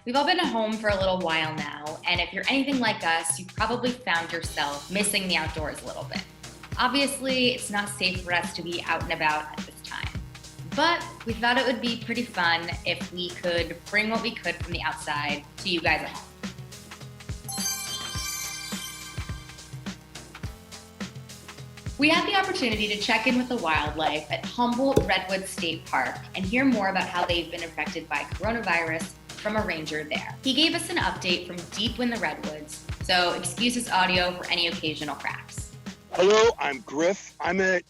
We've all been at home for a little while now, and if you're anything like us, you probably found yourself missing the outdoors a little bit. Obviously, it's not safe for us to be out and about at this time, but we thought it would be pretty fun if we could bring what we could from the outside to you guys at home. We had the opportunity to check in with the wildlife at Humboldt Redwood State Park and hear more about how they've been affected by coronavirus from a ranger there. He gave us an update from deep in the redwoods, so excuse his audio for any occasional cracks. Hello, I'm Griff. I'm a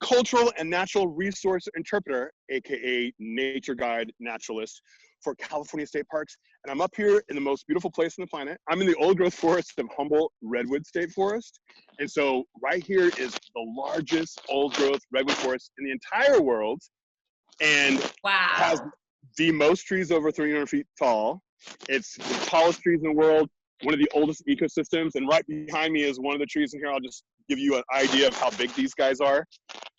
cultural and natural resource interpreter, aka nature guide naturalist for California state parks. And I'm up here in the most beautiful place on the planet. I'm in the old growth forest of Humboldt Redwood State Forest. And so right here is the largest old growth redwood forest in the entire world. And has the most trees over 300 feet tall. It's the tallest trees in the world, one of the oldest ecosystems. And right behind me is one of the trees in here. I'll just give you an idea of how big these guys are.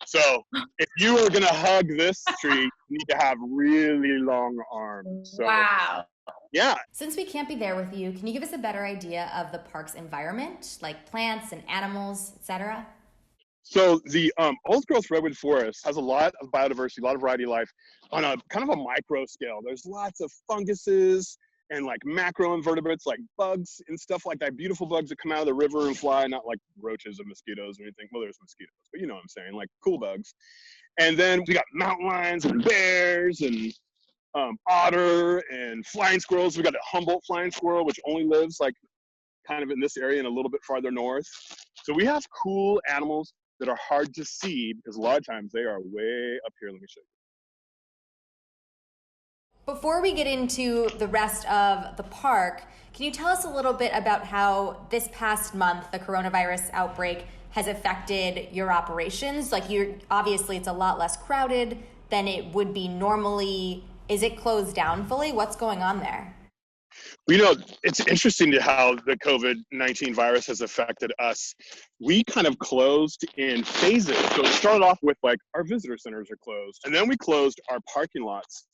So if you are gonna hug this tree, you need to have really long arms. So, Wow. Yeah. Since we can't be there with you, can you give us a better idea of the park's environment, like plants and animals, etc.? So the old growth redwood forest has a lot of biodiversity, a lot of variety of life on a kind of a micro scale. There's lots of funguses and like macroinvertebrates like bugs and stuff like that, beautiful bugs that come out of the river and fly, not like roaches or mosquitoes or anything. Well, there's mosquitoes, but you know what I'm saying, like cool bugs. And then we got mountain lions and bears and otter and flying squirrels. We got a Humboldt flying squirrel, which only lives like kind of in this area and a little bit farther north. So we have cool animals that are hard to see because a lot of times they are way up here. Let me show you. Before we get into the rest of the park, can you tell us a little bit about how this past month the coronavirus outbreak has affected your operations? Like, obviously it's a lot less crowded than it would be normally. Is it closed down fully? What's going on there? You know, it's interesting to how the COVID-19 virus has affected us. We kind of closed in phases. So it started off with like our visitor centers are closed, and then we closed our parking lots.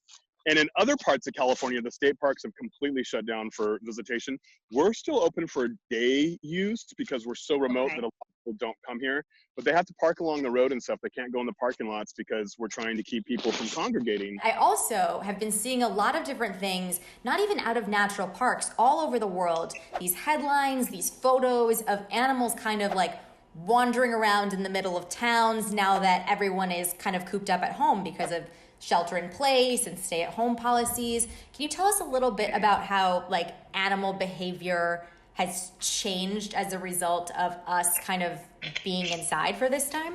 And in other parts of California, the state parks have completely shut down for visitation. We're still open for day use because we're so remote that a lot of people don't come here. But they have to park along the road and stuff. They can't go in the parking lots because we're trying to keep people from congregating. I also have been seeing a lot of different things, not even out of natural parks, all over the world. These headlines, these photos of animals kind of like wandering around in the middle of towns now that everyone is kind of cooped up at home because of shelter in place and stay at home policies. Can you tell us a little bit about how like animal behavior has changed as a result of us kind of being inside for this time?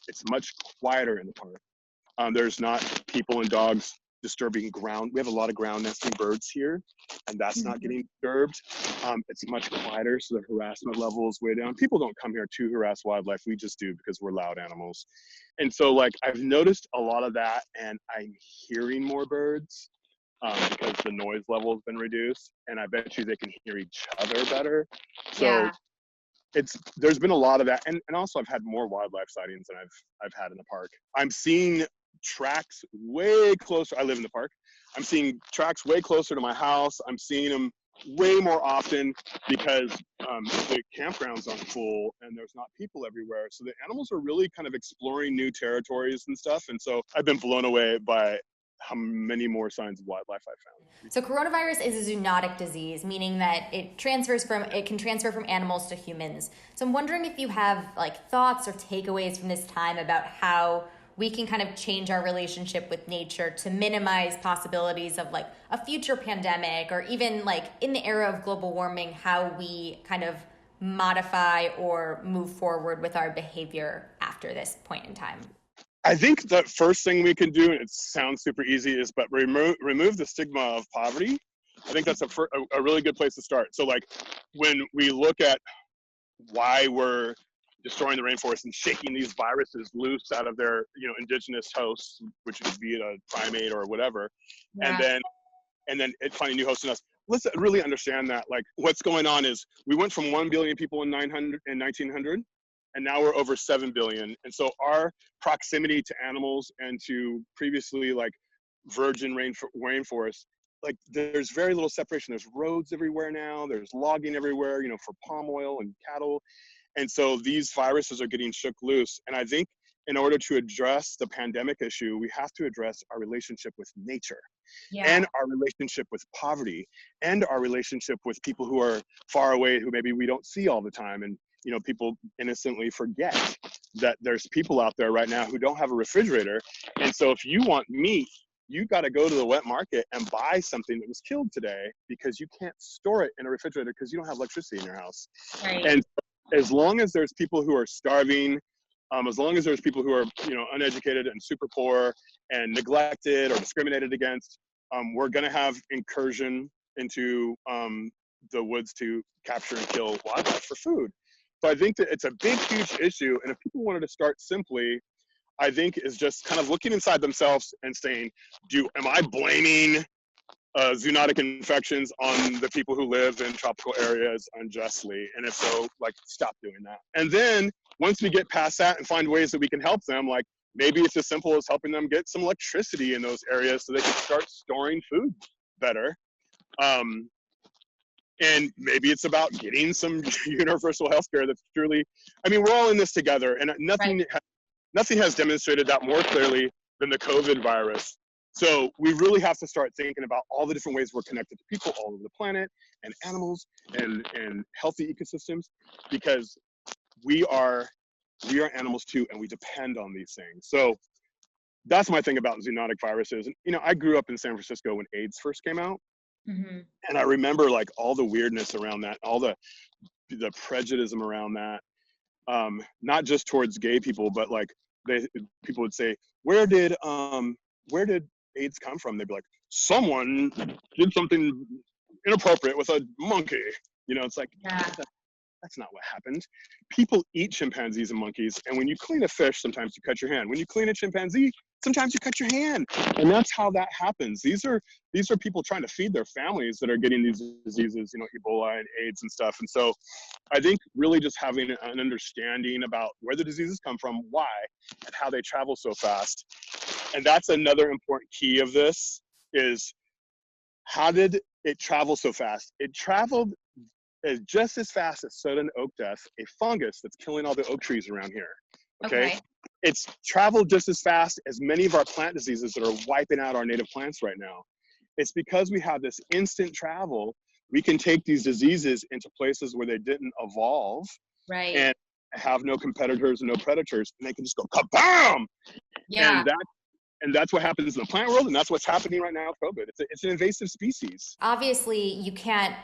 It's much quieter in the park. There's not people and dogs disturbing ground. We have a lot of ground nesting birds here, and that's not getting disturbed. It's much quieter, so the harassment level is way down. People don't come here to harass wildlife. We just do because we're loud animals. And so like I've noticed a lot of that, and I'm hearing more birds because the noise level has been reduced, and I bet you they can hear each other better. So there's been a lot of that, and also I've had more wildlife sightings than I've had in the park. I'm seeing tracks way closer. I live in the park. I'm seeing tracks way closer to my house. I'm seeing them way more often because the campgrounds aren't full and there's not people everywhere. So the animals are really kind of exploring new territories and stuff. And so I've been blown away by how many more signs of wildlife I found. So coronavirus is a zoonotic disease, meaning that it can transfer from animals to humans. So I'm wondering if you have like thoughts or takeaways from this time about how we can kind of change our relationship with nature to minimize possibilities of like a future pandemic, or even like in the era of global warming, how we kind of modify or move forward with our behavior after this point in time. I think the first thing we can do, and it sounds super easy, is but remove the stigma of poverty. I think that's a really good place to start. So like when we look at why we're destroying the rainforest and shaking these viruses loose out of their indigenous hosts, which would be a primate or whatever, and then finding new hosts in us. Let's really understand that like what's going on is we went from 1 billion people in 1900, and now we're over 7 billion. And so our proximity to animals and to previously like virgin rainforest like there's very little separation. There's roads everywhere now. There's logging everywhere, you know, for palm oil and cattle. And so these viruses are getting shook loose. And I think in order to address the pandemic issue, we have to address our relationship with nature and our relationship with poverty and our relationship with people who are far away, who maybe we don't see all the time. And, you know, people innocently forget that there's people out there right now who don't have a refrigerator. And so if you want meat, you got to go to the wet market and buy something that was killed today because you can't store it in a refrigerator because you don't have electricity in your house. Right. And as long as there's people who are starving, as long as there's people who are, you know, uneducated and super poor and neglected or discriminated against, we're going to have incursion into the woods to capture and kill wildlife for food. So I think that it's a big, huge issue. And if people wanted to start simply, I think is just kind of looking inside themselves and saying, am I blaming zoonotic infections on the people who live in tropical areas unjustly? And if so, like, stop doing that. And then once we get past that and find ways that we can help them, like maybe it's as simple as helping them get some electricity in those areas so they can start storing food better. And maybe it's about getting some universal health care that's truly, I mean, we're all in this together, and nothing has demonstrated that more clearly than the COVID virus. So we really have to start thinking about all the different ways we're connected to people all over the planet and animals and healthy ecosystems, because we are animals too, and we depend on these things. So that's my thing about zoonotic viruses. And, you know, I grew up in San Francisco when AIDS first came out. Mm-hmm. And I remember like all the weirdness around that, all the prejudice around that, not just towards gay people, but like people would say, where did AIDS come from? They'd be like, someone did something inappropriate with a monkey. You know, it's like, that's not what happened. People eat chimpanzees and monkeys, and when you clean a fish, sometimes you cut your hand. When you clean a chimpanzee, sometimes you cut your hand, and that's how that happens. These are people trying to feed their families that are getting these diseases, you know, Ebola and AIDS and stuff. And so I think really just having an understanding about where the diseases come from, why, and how they travel so fast. And that's another important key of this is, how did it travel so fast? It traveled just as fast as sudden oak death, a fungus that's killing all the oak trees around here. Okay? It's traveled just as fast as many of our plant diseases that are wiping out our native plants right now. It's because we have this instant travel, we can take these diseases into places where they didn't evolve, and have no competitors and no predators, and they can just go kabam! And that's what happens in the plant world, and that's what's happening right now with COVID. It's an invasive species. Obviously,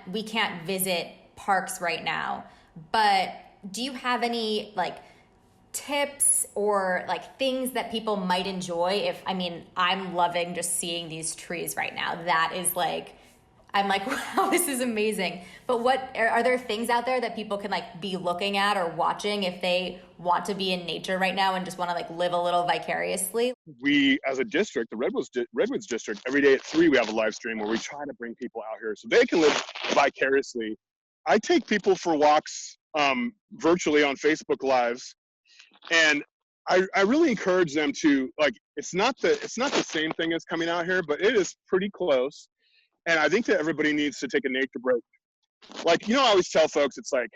we can't visit parks right now, but do you have any like tips or like things that people might enjoy? I'm loving just seeing these trees right now. That is like, I'm like, wow, this is amazing. But what are there things out there that people can like be looking at or watching if they want to be in nature right now and just want to like live a little vicariously? We, as a district, the Redwoods district, every day at 3, we have a live stream where we try to bring people out here so they can live vicariously. I take people for walks virtually on Facebook Lives, and I really encourage them to, like, it's not the same thing as coming out here, but it is pretty close. And I think that everybody needs to take a nature break. Like, you know, I always tell folks, it's like,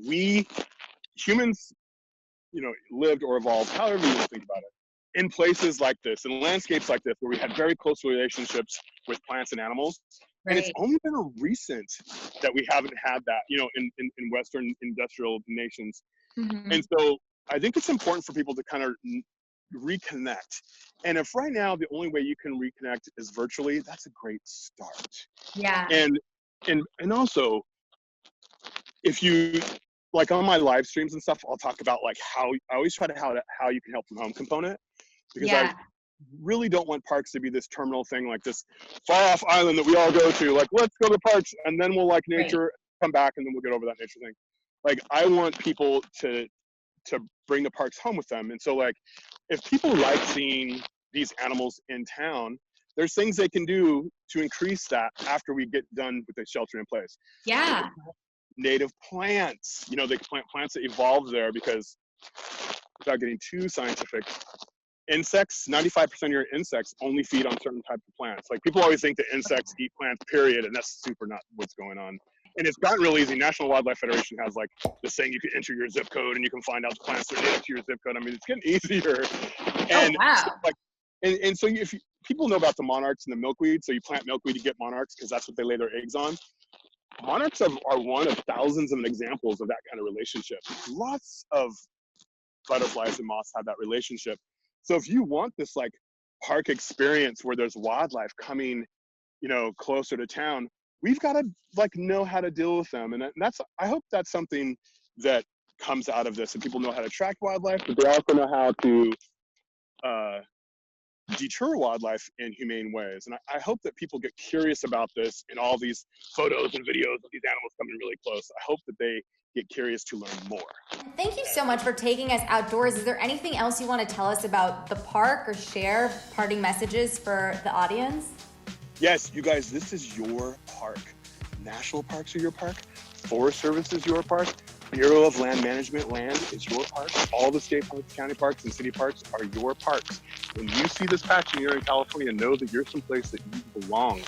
we humans, you know, lived or evolved, however you want to think about it, in places like this, in landscapes like this, where we had very close relationships with plants and animals. And it's only been a recent that we haven't had that, you know, in Western industrial nations. Mm-hmm. And so I think it's important for people to kind of reconnect. And if right now the only way you can reconnect is virtually, that's a great start. Yeah. And also, if you, like on my live streams and stuff, I'll talk about like how I always try to how you can help from home component, because I really don't want parks to be this terminal thing, like this far off island that we all go to, like, let's go to parks and then we'll like nature, come back, and then we'll get over that nature thing. Like, I want people to bring the parks home with them. And so, like, if people like seeing these animals in town, there's things they can do to increase that after we get done with the shelter in place. Yeah. Native plants, you know, they can plant plants that evolved there, because without getting too scientific, insects, 95% of your insects only feed on certain types of plants. Like people always think that insects eat plants, period, and that's super not what's going on. And it's gotten real easy. National Wildlife Federation has like this thing you can enter your zip code and you can find out the plants that are native to your zip code. I mean, it's getting easier. And oh, wow. so, like, and so if people know about the monarchs and the milkweed, so you plant milkweed, you get monarchs because that's what they lay their eggs on. Monarchs are one of thousands of examples of that kind of relationship. Lots of butterflies and moths have that relationship. So if you want this like park experience where there's wildlife coming, you know, closer to town, we've got to like know how to deal with them. And that's, I hope that's something that comes out of this, and people know how to track wildlife, but they also know how to deter wildlife in humane ways. And I hope that people get curious about this in all these photos and videos of these animals coming really close. I hope that they get curious to learn more. Thank you so much for taking us outdoors. Is there anything else you want to tell us about the park or share parting messages for the audience? Yes, you guys, this is your park. National parks are your park. Forest Service is your park. Bureau of Land Management land is your park. All the state parks, county parks, and city parks are your parks. When you see this patch and you're in California, know that you're someplace that you belong.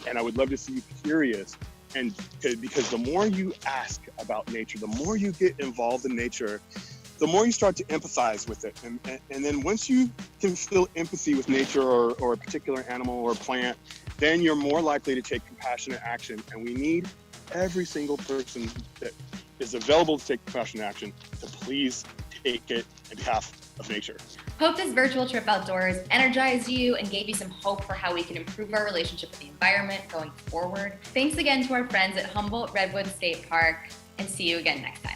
And I would love to see you curious. And because the more you ask about nature, the more you get involved in nature, the more you start to empathize with it. And then once you can feel empathy with nature or a particular animal or plant, then you're more likely to take compassionate action. And we need every single person that is available to take compassionate action to please take it in behalf of nature. Hope this virtual trip outdoors energized you and gave you some hope for how we can improve our relationship with the environment going forward. Thanks again to our friends at Humboldt Redwood State Park, and see you again next time.